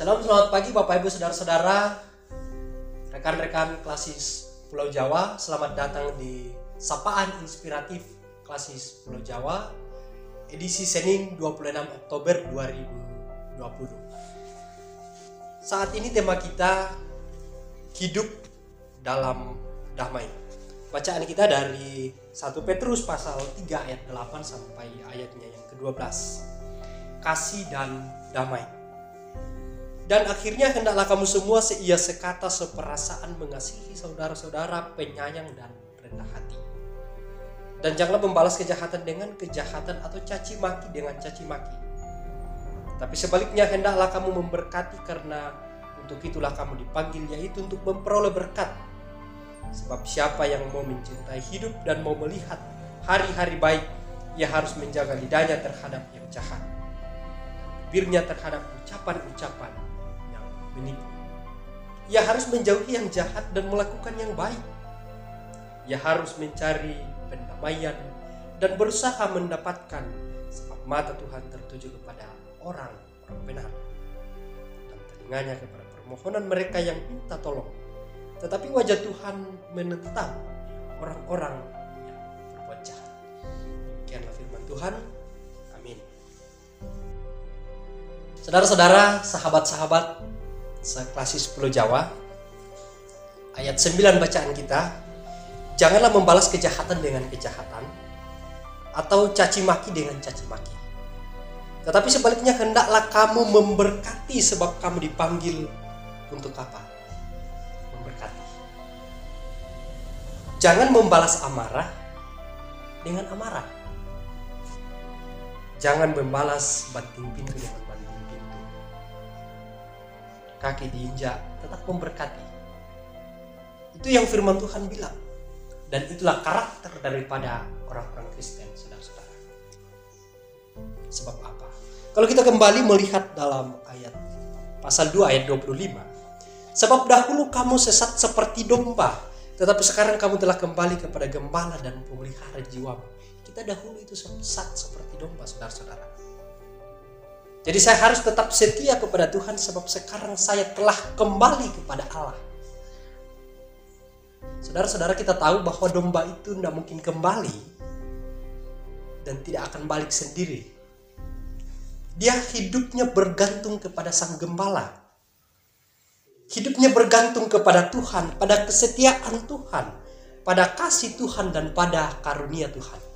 Selamat pagi Bapak Ibu Saudara-saudara, rekan-rekan Klasis Pulau Jawa. Selamat datang di Sapaan Inspiratif Klasis Pulau Jawa, edisi Senin 26 Oktober 2020. Saat ini tema kita hidup dalam damai. Bacaan kita dari 1 Petrus pasal 3 ayat 8 sampai ayatnya yang ke-12. Kasih dan damai. Dan akhirnya hendaklah kamu semua seia sekata seperasaan mengasihi saudara-saudara, penyayang dan rendah hati. Dan janganlah membalas kejahatan dengan kejahatan atau caci maki dengan caci maki. Tapi sebaliknya hendaklah kamu memberkati, karena untuk itulah kamu dipanggil, yaitu untuk memperoleh berkat. Sebab siapa yang mau mencintai hidup dan mau melihat hari-hari baik, ia harus menjaga lidahnya terhadap yang jahat, bibirnya terhadap ucapan-ucapan yang menipu. Ia harus menjauhi yang jahat dan melakukan yang baik. Ia harus mencari pendamaian dan berusaha mendapatkan, sebab mata Tuhan tertuju kepada orang benar dan telinganya kepada permohonan mereka yang minta tolong. Tetapi wajah Tuhan menentang orang-orang yang berbuat jahat. Demikianlah firman Tuhan. Amin. Saudara-saudara, sahabat-sahabat seklasis Pulau Jawa, ayat 9 bacaan kita, janganlah membalas kejahatan dengan kejahatan atau caci maki dengan caci maki. Tetapi sebaliknya hendaklah kamu memberkati, sebab kamu dipanggil untuk apa? Memberkati. Jangan membalas amarah dengan amarah. Jangan membalas banting pintu dengan banting pintu. Kaki diinjak, tetap memberkati. Itu yang firman Tuhan bilang. Dan itulah karakter daripada orang-orang Kristen, saudara-saudara. Sebab apa? Kalau kita kembali melihat dalam ayat pasal 2 ayat 25. Sebab dahulu kamu sesat seperti domba, tetapi sekarang kamu telah kembali kepada gembala dan pemelihara jiwamu. Kita dahulu itu sesat seperti domba, saudara-saudara. Jadi saya harus tetap setia kepada Tuhan, sebab sekarang saya telah kembali kepada Allah. Saudara-saudara, kita tahu bahwa domba itu tidak mungkin kembali dan tidak akan balik sendiri. Dia hidupnya bergantung kepada sang gembala. Hidupnya bergantung kepada Tuhan, pada kesetiaan Tuhan, pada kasih Tuhan dan pada karunia Tuhan.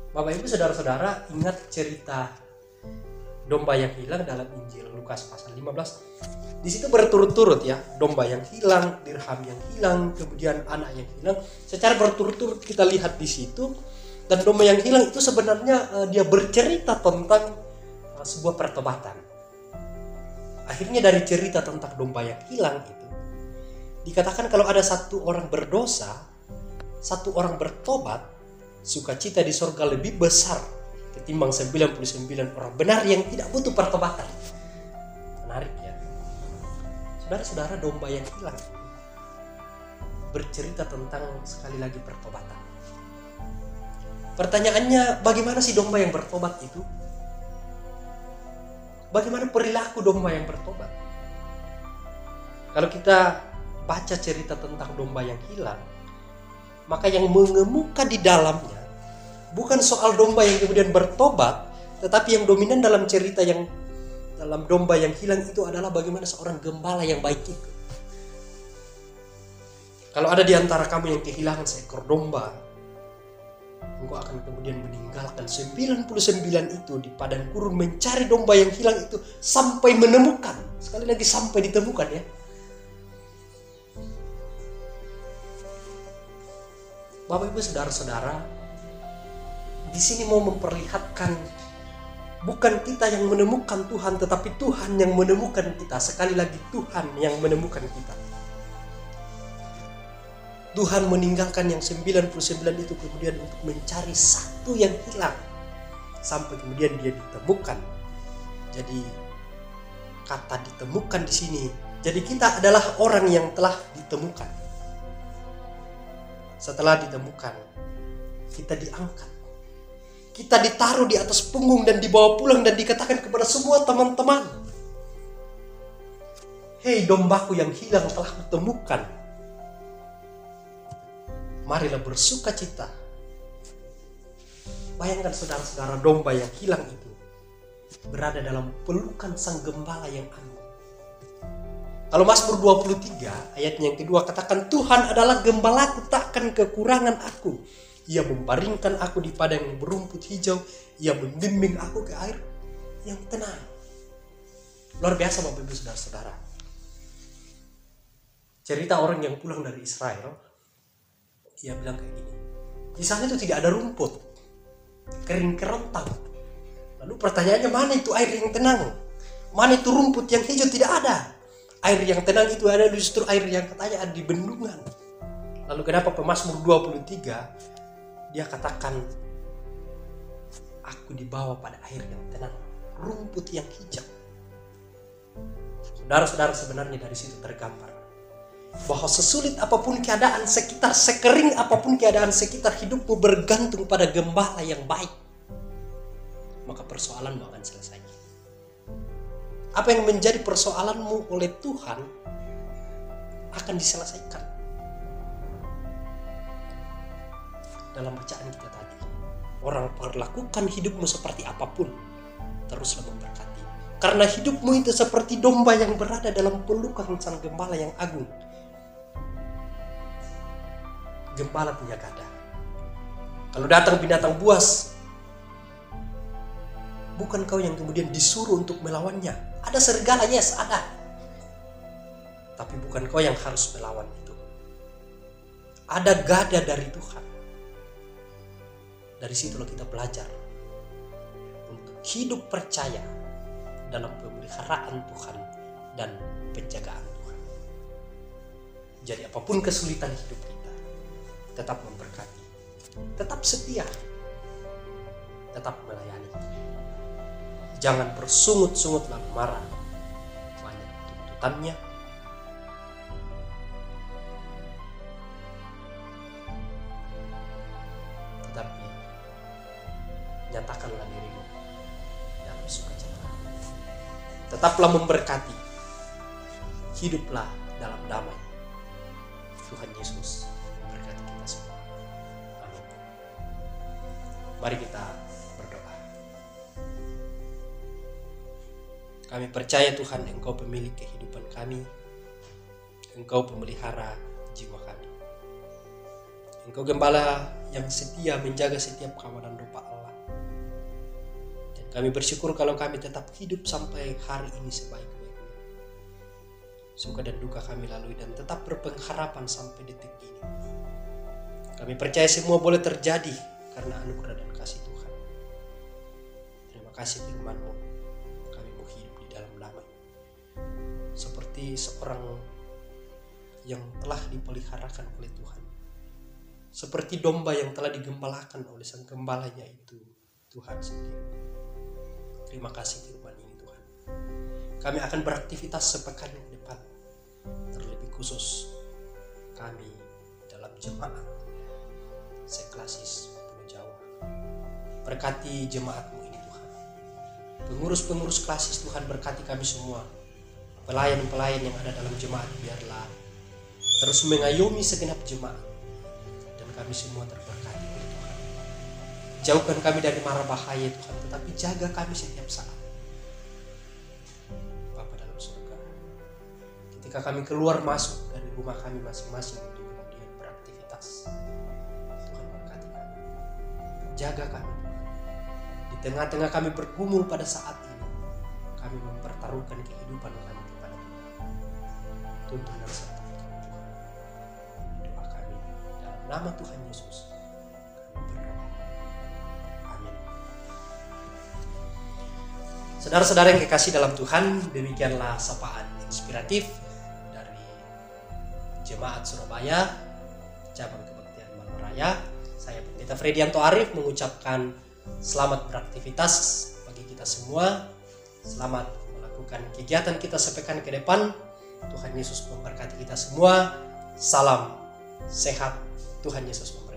Bapak Ibu saudara-saudara, ingat cerita domba yang hilang dalam Injil Lukas pasal 15. Di situ berturut-turut ya, domba yang hilang, dirham yang hilang, kemudian anak yang hilang. Secara berturut-turut kita lihat di situ. Dan domba yang hilang itu sebenarnya dia bercerita tentang sebuah pertobatan. Akhirnya dari cerita tentang domba yang hilang itu, dikatakan kalau ada satu orang berdosa, satu orang bertobat, sukacita di sorga lebih besar ketimbang 99 orang benar yang tidak butuh pertobatan. Menarik ya. Saudara-saudara, domba yang hilang bercerita tentang sekali lagi pertobatan. Pertanyaannya, bagaimana sih domba yang bertobat itu? Bagaimana perilaku domba yang bertobat? Kalau kita baca cerita tentang domba yang hilang, maka yang mengemuka di dalamnya bukan soal domba yang kemudian bertobat, tetapi yang dominan dalam cerita yang dalam domba yang hilang itu adalah bagaimana seorang gembala yang baik itu. Kalau ada di antara kamu yang kehilangan seekor domba, engkau akan kemudian meninggalkan 99 itu di padang gurun mencari domba yang hilang itu sampai menemukan. Sekali lagi, sampai ditemukan ya. Bapak Ibu saudara-saudara, di sini mau memperlihatkan bukan kita yang menemukan Tuhan, tetapi Tuhan yang menemukan kita. Sekali lagi, Tuhan yang menemukan kita. Tuhan meninggalkan yang 99 itu kemudian untuk mencari satu yang hilang, sampai kemudian dia ditemukan. Jadi kata ditemukan di sini, jadi kita adalah orang yang telah ditemukan. Setelah ditemukan, kita diangkat. Kita ditaruh di atas punggung dan dibawa pulang dan dikatakan kepada semua teman-teman, Hei dombaku yang hilang telah kutemukan. Marilah bersuka cita. Bayangkan saudara-saudara, domba yang hilang itu berada dalam pelukan sang gembala yang agung. Kalau Mazmur 23 ayat yang kedua katakan, Tuhan adalah gembalaku, takkan kekurangan aku. Ia membaringkan aku di padang yang berumput hijau. Ia membimbing aku ke air yang tenang. Luar biasa Bapak Ibu saudara-saudara. Cerita orang yang pulang dari Israel, ia bilang kayak gini, di sana itu tidak ada rumput, kering kerontang. Lalu pertanyaannya, mana itu air yang tenang? Mana itu rumput yang hijau? Tidak ada. Air yang tenang itu ada justru air yang katanya ada di bendungan. Lalu kenapa Pemazmur 23 dia katakan, aku dibawa pada air yang tenang, rumput yang hijau. Saudara-saudara, sebenarnya dari situ tergambar bahwa sesulit apapun keadaan sekitar, sekering apapun keadaan sekitar, hidupmu bergantung pada gembala yang baik, maka persoalanmu akan selesai. Apa yang menjadi persoalanmu oleh Tuhan akan diselesaikan. Dalam bacaan kita tadi, orang perlakukan hidupmu seperti apapun, teruslah memberkati. Karena hidupmu itu seperti domba yang berada dalam pelukan sang gembala yang agung. Gembala punya gada. Kalau datang binatang buas, bukan kau yang kemudian disuruh untuk melawannya. Ada serigala, yes, ada. Tapi bukan kau yang harus melawan itu. Ada gada dari Tuhan. Dari situlah kita belajar untuk hidup percaya dalam pemeliharaan Tuhan dan penjagaan Tuhan. Jadi apapun kesulitan hidup kita, tetap memberkati, tetap setia, tetap melayani. Jangan bersungut-sungut lalu marah. Banyak tuntutannya. Tetapi nyatakanlah dirimu dalam sukacita. Tetaplah memberkati. Hiduplah dalam damai. Tuhan Yesus memberkati kita semua. Amin. Mari kita berdoa. Kami percaya Tuhan, Engkau pemilik kehidupan kami. Engkau pemelihara jiwa kami. Engkau gembala yang setia menjaga setiap kawanan domba Allah. Dan kami bersyukur kalau kami tetap hidup sampai hari ini sebaik-baiknya. Suka dan duka kami lalui dan tetap berpengharapan sampai detik ini. Kami percaya semua boleh terjadi karena anugerah dan kasih Tuhan. Terima kasih firman-Mu. Kami mau hidup di dalam damai. Seperti seorang yang telah dipeliharakan oleh Tuhan. Seperti domba yang telah digembalakan oleh sang gembalanya itu, Tuhan sendiri. Terima kasih firman ini Tuhan. Kami akan beraktivitas sepekan ke depan. Terlebih khusus kami dalam jemaat Seklasis Pulau Jawa. Berkati jemaat-Mu ini Tuhan. Pengurus-pengurus klasis Tuhan, berkati kami semua. Pelayan-pelayan yang ada dalam jemaat, biarlah terus mengayomi segenap jemaat. Dan kami semua terberkati oleh Tuhan. Jauhkan kami dari mara bahaya Tuhan, tetapi jaga kami setiap saat. Bapa dalam surga, ketika kami keluar masuk dari rumah kami masing-masing untuk kemudian beraktivitas, Tuhan berkati kami. Jaga kami. Di tengah-tengah kami bergumul pada saat ini, kami mempertaruhkan kehidupan kami kepada Tuhan. Tuntun dan sertai kami Tuhan. Doa kami dalam nama Tuhan Yesus kami berdoa. Amin. Saudara-saudara yang kekasih dalam Tuhan, demikianlah sapaan inspiratif dari Jemaat Surabaya Cabang Kebaktian Malmaraya. Saya Pendeta Fredianto Arif mengucapkan selamat beraktivitas bagi kita semua. Selamat melakukan kegiatan kita sepekan ke depan. Tuhan Yesus memberkati kita semua. Salam sehat. Tuhan Yesus memberkati.